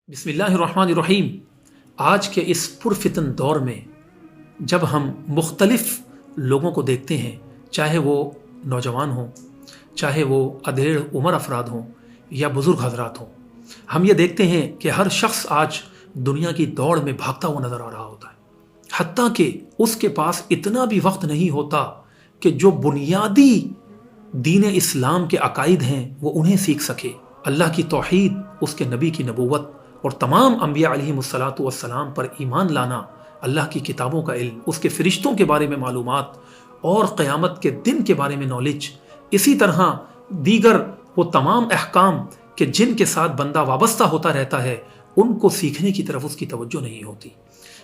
بسم اللہ الرحمن الرحیم۔ آج کے اس پرفتن دور میں جب ہم مختلف لوگوں کو دیکھتے ہیں، چاہے وہ نوجوان ہوں، چاہے وہ ادھیڑ عمر افراد ہوں یا بزرگ حضرات ہوں، ہم یہ دیکھتے ہیں کہ ہر شخص آج دنیا کی دوڑ میں بھاگتا ہوا نظر آ رہا ہوتا ہے، حتیٰ کہ اس کے پاس اتنا بھی وقت نہیں ہوتا کہ جو بنیادی دین اسلام کے عقائد ہیں وہ انہیں سیکھ سکے۔ اللہ کی توحید، اس کے نبی کی نبوت اور تمام انبیاء علیہم الصلاۃ والسلام پر ایمان لانا، اللہ کی کتابوں کا علم، اس کے فرشتوں کے بارے میں معلومات اور قیامت کے دن کے بارے میں نالج، اسی طرح دیگر وہ تمام احکام کہ جن کے ساتھ بندہ وابستہ ہوتا رہتا ہے، ان کو سیکھنے کی طرف اس کی توجہ نہیں ہوتی۔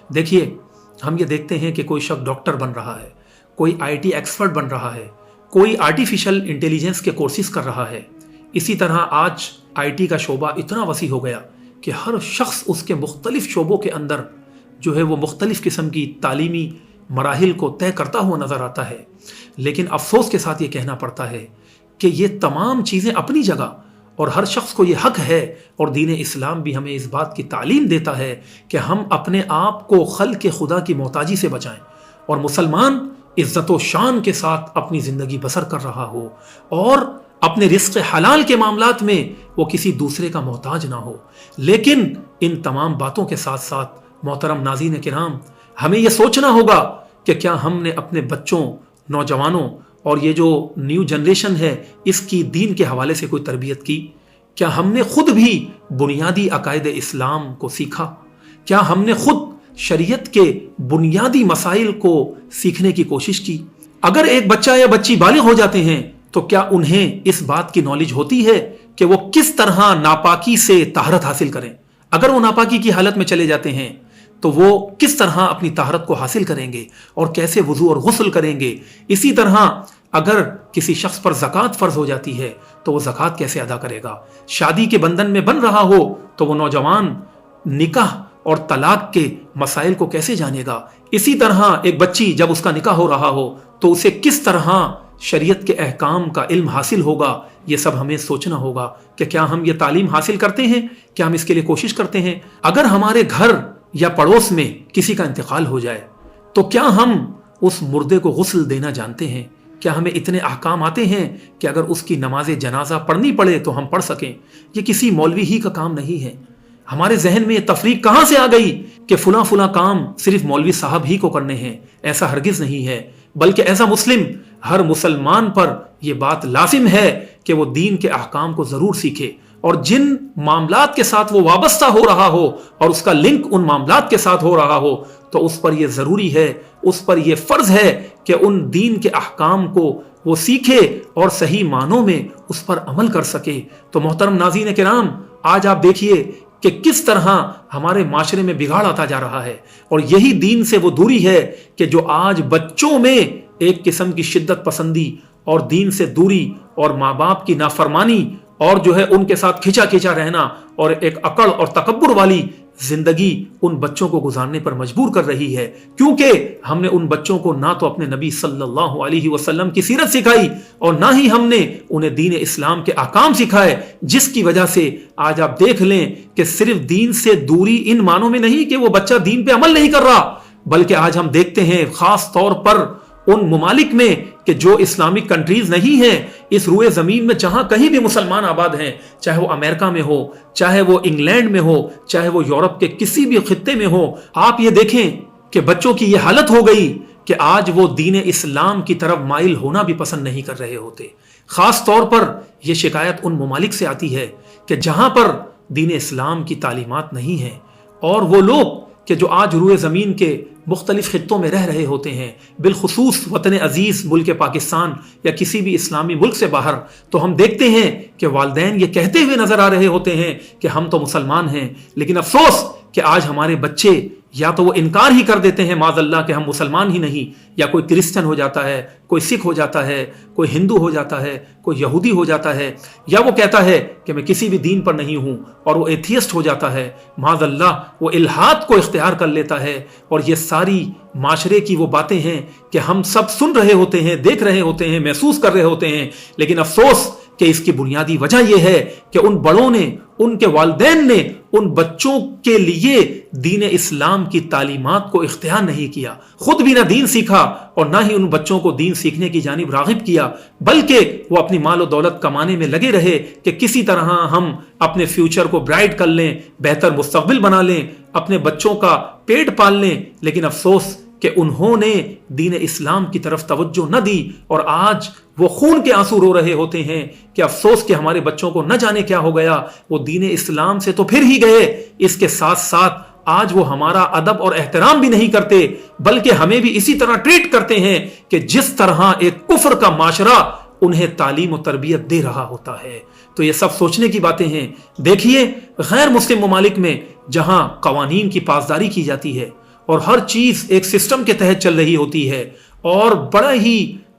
دیکھیے، ہم یہ دیکھتے ہیں کہ کوئی شخص ڈاکٹر بن رہا ہے، کوئی آئی ٹی ایکسپرٹ بن رہا ہے، کوئی آرٹیفیشل انٹیلیجنس کے کورسز کر رہا ہے۔ اسی طرح آج آئی ٹی کا شعبہ اتنا وسیع ہو گیا کہ ہر شخص اس کے مختلف شعبوں کے اندر جو ہے وہ مختلف قسم کی تعلیمی مراحل کو طے کرتا ہوا نظر آتا ہے۔ لیکن افسوس کے ساتھ یہ کہنا پڑتا ہے کہ یہ تمام چیزیں اپنی جگہ اور ہر شخص کو یہ حق ہے، اور دین اسلام بھی ہمیں اس بات کی تعلیم دیتا ہے کہ ہم اپنے آپ کو خلق خدا کی محتاجی سے بچائیں، اور مسلمان عزت و شان کے ساتھ اپنی زندگی بسر کر رہا ہو اور اپنے رزق حلال کے معاملات میں وہ کسی دوسرے کا محتاج نہ ہو۔ لیکن ان تمام باتوں کے ساتھ ساتھ محترم ناظرین کرام، ہمیں یہ سوچنا ہوگا کہ کیا ہم نے اپنے بچوں، نوجوانوں اور یہ جو نیو جنریشن ہے، اس کی دین کے حوالے سے کوئی تربیت کی؟ کیا ہم نے خود بھی بنیادی عقائد اسلام کو سیکھا؟ کیا ہم نے خود شریعت کے بنیادی مسائل کو سیکھنے کی کوشش کی؟ اگر ایک بچہ یا بچی بالغ ہو جاتے ہیں تو کیا انہیں اس بات کی نالج ہوتی ہے کہ وہ کس طرح ناپاکی سے طہارت حاصل کریں؟ اگر وہ ناپاکی کی حالت میں چلے جاتے ہیں تو وہ کس طرح اپنی طہارت کو حاصل کریں گے اور کیسے وضو اور غسل کریں گے؟ اسی طرح اگر کسی شخص پر زکوٰۃ فرض ہو جاتی ہے تو وہ زکوٰۃ کیسے ادا کرے گا؟ شادی کے بندھن میں بن رہا ہو تو وہ نوجوان نکاح اور طلاق کے مسائل کو کیسے جانے گا؟ اسی طرح ایک بچی جب اس کا نکاح ہو رہا ہو تو اسے کس طرح شریعت کے احکام کا علم حاصل ہوگا؟ یہ سب ہمیں سوچنا ہوگا کہ کیا ہم یہ تعلیم حاصل کرتے ہیں؟ کیا ہم اس کے لیے کوشش کرتے ہیں؟ اگر ہمارے گھر یا پڑوس میں کسی کا انتقال ہو جائے تو کیا ہم اس مردے کو غسل دینا جانتے ہیں؟ کیا ہمیں اتنے احکام آتے ہیں کہ اگر اس کی نماز جنازہ پڑھنی پڑے تو ہم پڑھ سکیں؟ یہ کسی مولوی ہی کا کام نہیں ہے۔ ہمارے ذہن میں یہ تفریق کہاں سے آ گئی کہ فلاں کام صرف مولوی صاحب ہی کو کرنے ہیں؟ ایسا ہرگز نہیں ہے، بلکہ ایسا مسلم، ہر مسلمان پر یہ بات لازم ہے کہ وہ دین کے احکام کو ضرور سیکھے، اور جن معاملات کے ساتھ وہ وابستہ ہو رہا ہو اور اس کا لنک ان معاملات کے ساتھ ہو رہا ہو تو اس پر یہ ضروری ہے، اس پر یہ فرض ہے کہ ان دین کے احکام کو وہ سیکھے اور صحیح معنوں میں اس پر عمل کر سکے۔ تو محترم ناظرین کرام، آج آپ دیکھیے کہ کس طرح ہمارے معاشرے میں بگاڑ آتا جا رہا ہے، اور یہی دین سے وہ دوری ہے کہ جو آج بچوں میں ایک قسم کی شدت پسندی اور دین سے دوری اور ماں باپ کی نافرمانی اور جو ہے ان کے ساتھ کھچا رہنا اور ایک اکڑ اور تکبر والی زندگی ان بچوں کو گزارنے پر مجبور کر رہی ہے، کیونکہ ہم نے ان بچوں کو نہ تو اپنے نبی صلی اللہ علیہ وسلم کی سیرت سکھائی اور نہ ہی ہم نے انہیں دین اسلام کے احکام سکھائے، جس کی وجہ سے آج آپ دیکھ لیں کہ صرف دین سے دوری ان معنوں میں نہیں کہ وہ بچہ دین پہ عمل نہیں کر رہا، بلکہ آج ہم دیکھتے ہیں خاص طور پر ان ممالک میں کہ جو اسلامک کنٹریز نہیں ہیں اس روئے زمین میں، جہاں کہیں بھی مسلمان آباد ہیں، چاہے وہ امریکہ میں ہو، چاہے وہ انگلینڈ میں ہو، چاہے وہ یورپ کے کسی بھی خطے میں ہو، آپ یہ دیکھیں کہ بچوں کی یہ حالت ہو گئی کہ آج وہ دین اسلام کی طرف مائل ہونا بھی پسند نہیں کر رہے ہوتے۔ خاص طور پر یہ شکایت ان ممالک سے آتی ہے کہ جہاں پر دین اسلام کی تعلیمات نہیں ہیں، اور وہ لوگ کہ جو آج روئے زمین کے مختلف خطوں میں رہ رہے ہوتے ہیں، بالخصوص وطن عزیز ملک پاکستان یا کسی بھی اسلامی ملک سے باہر، تو ہم دیکھتے ہیں کہ والدین یہ کہتے ہوئے نظر آ رہے ہوتے ہیں کہ ہم تو مسلمان ہیں، لیکن افسوس کہ آج ہمارے بچے یا تو وہ انکار ہی کر دیتے ہیں معاذ اللہ کہ ہم مسلمان ہی نہیں، یا کوئی کرسچن ہو جاتا ہے، کوئی سکھ ہو جاتا ہے، کوئی ہندو ہو جاتا ہے، کوئی یہودی ہو جاتا ہے، یا وہ کہتا ہے کہ میں کسی بھی دین پر نہیں ہوں اور وہ ایتھیسٹ ہو جاتا ہے، معاذ اللہ وہ الحاد کو اختیار کر لیتا ہے۔ اور یہ ساری معاشرے کی وہ باتیں ہیں کہ ہم سب سن رہے ہوتے ہیں، دیکھ رہے ہوتے ہیں، محسوس کر رہے ہوتے ہیں، لیکن افسوس کہ اس کی بنیادی وجہ یہ ہے کہ ان بڑوں نے، ان کے والدین نے ان بچوں کے لیے دین اسلام کی تعلیمات کو اختیار نہیں کیا، خود بھی نہ دین سیکھا اور نہ ہی ان بچوں کو دین سیکھنے کی جانب راغب کیا، بلکہ وہ اپنی مال و دولت کمانے میں لگے رہے کہ کسی طرح ہم اپنے فیوچر کو برائٹ کر لیں، بہتر مستقبل بنا لیں، اپنے بچوں کا پیٹ پال لیں۔ لیکن افسوس کہ انہوں نے دین اسلام کی طرف توجہ نہ دی، اور آج وہ خون کے آنسو رو رہے ہوتے ہیں کہ افسوس کہ ہمارے بچوں کو نہ جانے کیا ہو گیا، وہ دین اسلام سے تو پھر ہی گئے، اس کے ساتھ ساتھ آج وہ ہمارا ادب اور احترام بھی نہیں کرتے، بلکہ ہمیں بھی اسی طرح ٹریٹ کرتے ہیں کہ جس طرح ایک کفر کا معاشرہ انہیں تعلیم و تربیت دے رہا ہوتا ہے۔ تو یہ سب سوچنے کی باتیں ہیں۔ دیکھیے غیر مسلم ممالک میں جہاں قوانین کی پاسداری کی جاتی ہے اور ہر چیز ایک سسٹم کے تحت چل رہی ہوتی ہے، اور بڑا ہی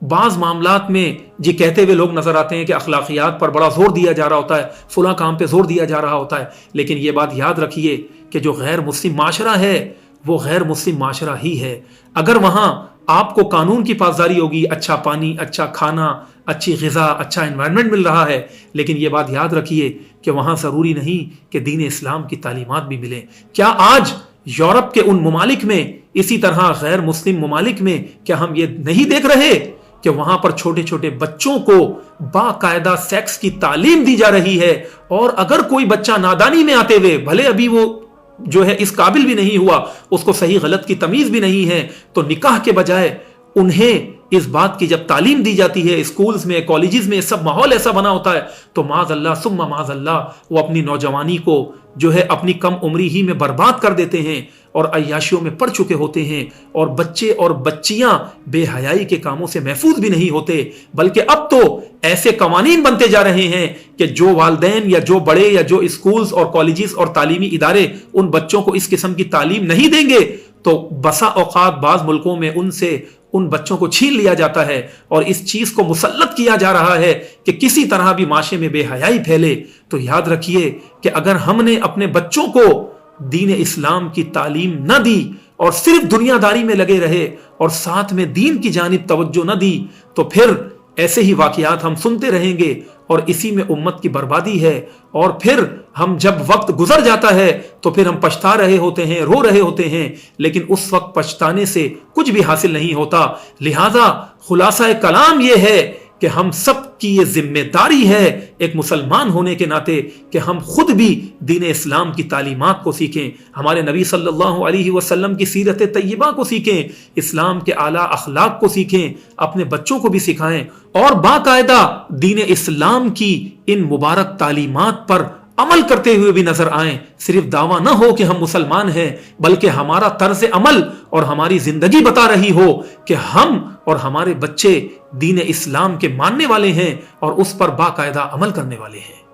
بعض معاملات میں جی کہتے ہوئے لوگ نظر آتے ہیں کہ اخلاقیات پر بڑا زور دیا جا رہا ہوتا ہے، فلاں کام پہ زور دیا جا رہا ہوتا ہے، لیکن یہ بات یاد رکھیے کہ جو غیر مسلم معاشرہ ہے وہ غیر مسلم معاشرہ ہی ہے۔ اگر وہاں آپ کو قانون کی پاسداری ہوگی، اچھا پانی، اچھا کھانا، اچھی غذا، اچھا انوائرمنٹ مل رہا ہے، لیکن یہ بات یاد رکھیے کہ وہاں ضروری نہیں کہ دین اسلام کی تعلیمات بھی ملیں۔ کیا آج یورپ کے ان ممالک میں، اسی طرح غیر مسلم ممالک میں، کیا ہم یہ نہیں دیکھ رہے کہ وہاں پر چھوٹے چھوٹے بچوں کو باقاعدہ سیکس کی تعلیم دی جا رہی ہے، اور اگر کوئی بچہ نادانی میں آتے ہوئے، بھلے ابھی وہ جو ہے اس قابل بھی نہیں ہوا، اس کو صحیح غلط کی تمیز بھی نہیں ہے، تو نکاح کے بجائے انہیں اس بات کی جب تعلیم دی جاتی ہے، اسکولز میں، کالجز میں سب ماحول ایسا بنا ہوتا ہے، تو معاذ اللہ ثم معاذ اللہ وہ اپنی نوجوانی کو جو ہے اپنی کم عمری ہی میں برباد کر دیتے ہیں اور عیاشیوں میں پڑ چکے ہوتے ہیں، اور بچے اور بچیاں بے حیائی کے کاموں سے محفوظ بھی نہیں ہوتے، بلکہ اب تو ایسے قوانین بنتے جا رہے ہیں کہ جو والدین یا جو بڑے یا جو اسکولز اور کالجز اور تعلیمی ادارے ان بچوں کو اس قسم کی تعلیم نہیں دیں گے تو بسا اوقات بعض ملکوں میں ان سے ان بچوں کو چھین لیا جاتا ہے، اور اس چیز کو مسلط کیا جا رہا ہے کہ کسی طرح بھی معاشرے میں بے حیائی پھیلے۔ تو یاد رکھیے کہ اگر ہم نے اپنے بچوں کو دین اسلام کی تعلیم نہ دی اور صرف دنیا داری میں لگے رہے اور ساتھ میں دین کی جانب توجہ نہ دی، تو پھر ایسے ہی واقعات ہم سنتے رہیں گے، اور اسی میں امت کی بربادی ہے، اور پھر ہم جب وقت گزر جاتا ہے تو پھر ہم پچھتا رہے ہوتے ہیں، رو رہے ہوتے ہیں، لیکن اس وقت پچھتانے سے کچھ بھی حاصل نہیں ہوتا۔ لہذا خلاصہ کلام یہ ہے کہ ہم سب کی یہ ذمہ داری ہے ایک مسلمان ہونے کے ناطے کہ ہم خود بھی دین اسلام کی تعلیمات کو سیکھیں، ہمارے نبی صلی اللہ علیہ وسلم کی سیرت طیبہ کو سیکھیں، اسلام کے اعلیٰ اخلاق کو سیکھیں، اپنے بچوں کو بھی سکھائیں، اور باقاعدہ دین اسلام کی ان مبارک تعلیمات پر عمل کرتے ہوئے بھی نظر آئیں۔ صرف دعویٰ نہ ہو کہ ہم مسلمان ہیں، بلکہ ہمارا طرز عمل اور ہماری زندگی بتا رہی ہو کہ ہم اور ہمارے بچے دین اسلام کے ماننے والے ہیں اور اس پر باقاعدہ عمل کرنے والے ہیں۔